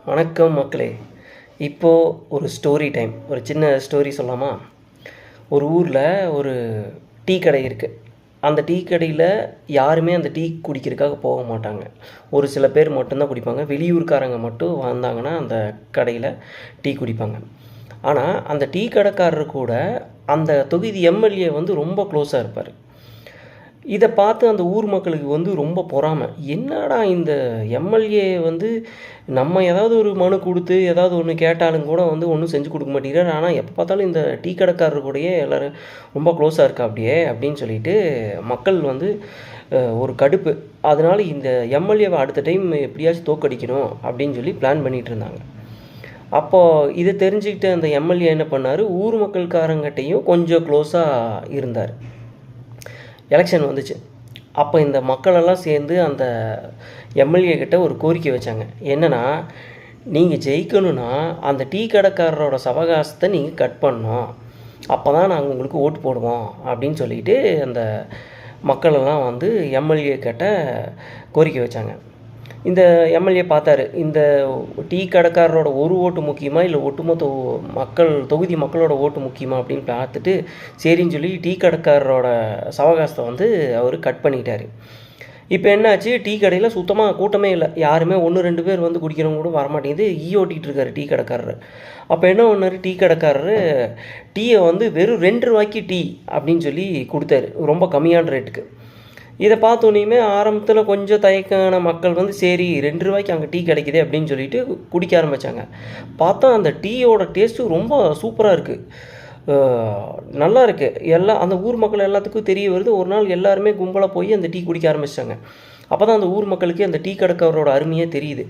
வணக்கம் மக்களே. இப்போது ஒரு ஸ்டோரி டைம். ஒரு சின்ன ஸ்டோரி சொல்லாமா? ஒரு ஊரில் ஒரு டீ கடை இருக்குது. அந்த டீ கடையில் யாருமே அந்த டீ குடிக்கிறதுக்காக போக மாட்டாங்க. ஒரு சில பேர் மட்டும்தான் குடிப்பாங்க. வெளியூர்காரங்க மட்டும் வந்தாங்கன்னா அந்த கடையில் டீ குடிப்பாங்க. ஆனால் அந்த டீ கடைக்காரர் கூட அந்த தொகுதி எம்எல்ஏ ரொம்ப க்ளோஸாக இருப்பார். இதை பார்த்து அந்த ஊர் மக்களுக்கு ரொம்ப பொறாமை. என்னடா இந்த எம்எல்ஏ நம்ம ஏதாவது ஒரு மனு கொடுத்து ஏதாவது ஒன்று கேட்டாலும் கூட ஒன்றும் செஞ்சு கொடுக்க மாட்டேங்கிறார். ஆனால் எப்போ பார்த்தாலும் இந்த டீ கடைக்காரர் கூடயே எல்லோரும் ரொம்ப க்ளோஸாக இருக்கா அப்படியே அப்படின்னு சொல்லிட்டு மக்கள் ஒரு கடுப்பு. அதனால் இந்த எம்எல்ஏவை அடுத்த டைம் எப்படியாச்சும் தோக்கடிக்கணும் அப்படின்னு சொல்லி பிளான் பண்ணிகிட்டு இருந்தாங்க. அப்போது இதை தெரிஞ்சுக்கிட்டு அந்த எம்எல்ஏ என்ன பண்ணார், ஊர் மக்கள்காரங்கிட்டையும் கொஞ்சம் க்ளோஸாக இருந்தார். எலெக்ஷன் வந்துச்சு. அப்போ இந்த மக்களெல்லாம் சேர்ந்து அந்த எம்எல்ஏ கிட்ட ஒரு கோரிக்கை வச்சாங்க. என்னென்னா, நீங்கள் ஜெயிக்கணும்னா அந்த டீ கடைக்காரரோட சவகாசத்தை நீங்கள் கட் பண்ணணும். அப்போ தான் நாங்கள் உங்களுக்கு ஓட்டு போடுவோம் அப்படின்னு சொல்லிட்டு அந்த மக்களெல்லாம் எம்எல்ஏ கிட்ட கோரிக்கை வச்சாங்க. இந்த எம்எல்ஏ பார்த்தாரு, இந்த டீ கடைக்காரரோட ஒரு ஓட்டு முக்கியமா இல்லை ஒட்டுமொத்த தொகுதி மக்களோட ஓட்டு முக்கியமா அப்படின்னு பார்த்துட்டு சரின்னு சொல்லி டீ கடைக்காரரோட சவகாசத்தை அவர் கட் பண்ணிட்டார். இப்போ என்னாச்சு, டீ கடையில் சுத்தமாக கூட்டமே இல்லை. யாருமே 1-2 பேர் குடிக்கிறவங்க கூட வரமாட்டேங்குது. ஓட்டிகிட்டு இருக்காரு டீ கடைக்காரர். அப்போ என்ன பண்ணார், டீ கடைக்காரர் டீயை வெறும் 2 ரூபாய்க்கு டீ அப்படின்னு சொல்லி கொடுத்தாரு, ரொம்ப கம்மியான ரேட்டுக்கு. இதை பார்த்தோன்னே ஆரம்பத்தில் கொஞ்சம் தயக்கான மக்கள் சரி 2 ரூபாய்க்கு அங்கே டீ கிடைக்குது அப்படின்னு சொல்லிட்டு குடிக்க ஆரம்பித்தாங்க. பார்த்தா அந்த டீயோட டேஸ்ட்டு ரொம்ப சூப்பராக இருக்குது, நல்லா இருக்குது. எல்லாம் அந்த ஊர் மக்கள் எல்லாத்துக்கும் தெரிய வருது. ஒரு நாள் எல்லாருமே கும்பலாக போய் அந்த டீ குடிக்க ஆரம்பிச்சிட்டாங்க. அப்போ தான் அந்த ஊர் மக்களுக்கு அந்த டீ கடைக்காரரோட அருமையே தெரியுது.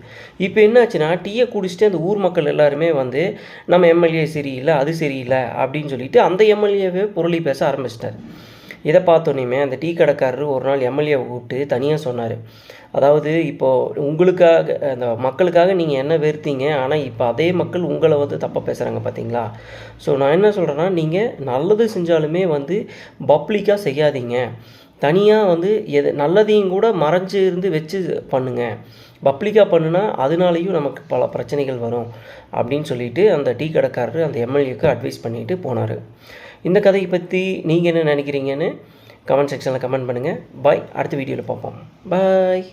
இப்போ என்னாச்சுன்னா, டீயை குடிச்சிட்டு அந்த ஊர் மக்கள் எல்லாருமே நம்ம எம்எல்ஏ சரியில்லை, அது சரியில்லை அப்படின்னு சொல்லிட்டு அந்த எம்எல்ஏவே புரளி பேச ஆரம்பிச்சிட்டார். இதை பார்த்தோன்னே அந்த டீ கடைக்காரர் ஒரு நாள் எம்எல்ஏவை கூப்பிட்டு தனியாக சொன்னார். அதாவது இப்போது உங்களுக்காக அந்த மக்களுக்காக நீங்கள் என்ன வெறுத்தீங்க, ஆனால் இப்போ அதே மக்கள் உங்களை தப்பாக பேசுகிறாங்க பார்த்தீங்களா? ஸோ நான் என்ன சொல்கிறேன்னா, நீங்கள் நல்லது செஞ்சாலுமே பப்ளிக்காக செய்யாதீங்க. தனியாக எது நல்லதையும் கூட மறைஞ்சு இருந்து வச்சு பண்ணுங்கள். பப்ளிக்காக பண்ணுனா அதனாலேயும் நமக்கு பல பிரச்சனைகள் வரும் அப்படின்னு சொல்லிட்டு அந்த டீ கடைக்காரர் அந்த எம்எல்ஏக்கு அட்வைஸ் பண்ணிட்டு போனார். இந்த கதையை பற்றி நீங்கள் என்ன நினைக்கிறீங்கன்னு கமெண்ட் செக்ஷனில் கமெண்ட் பண்ணுங்கள். பாய். அடுத்த வீடியோவில் பார்ப்போம். பாய்.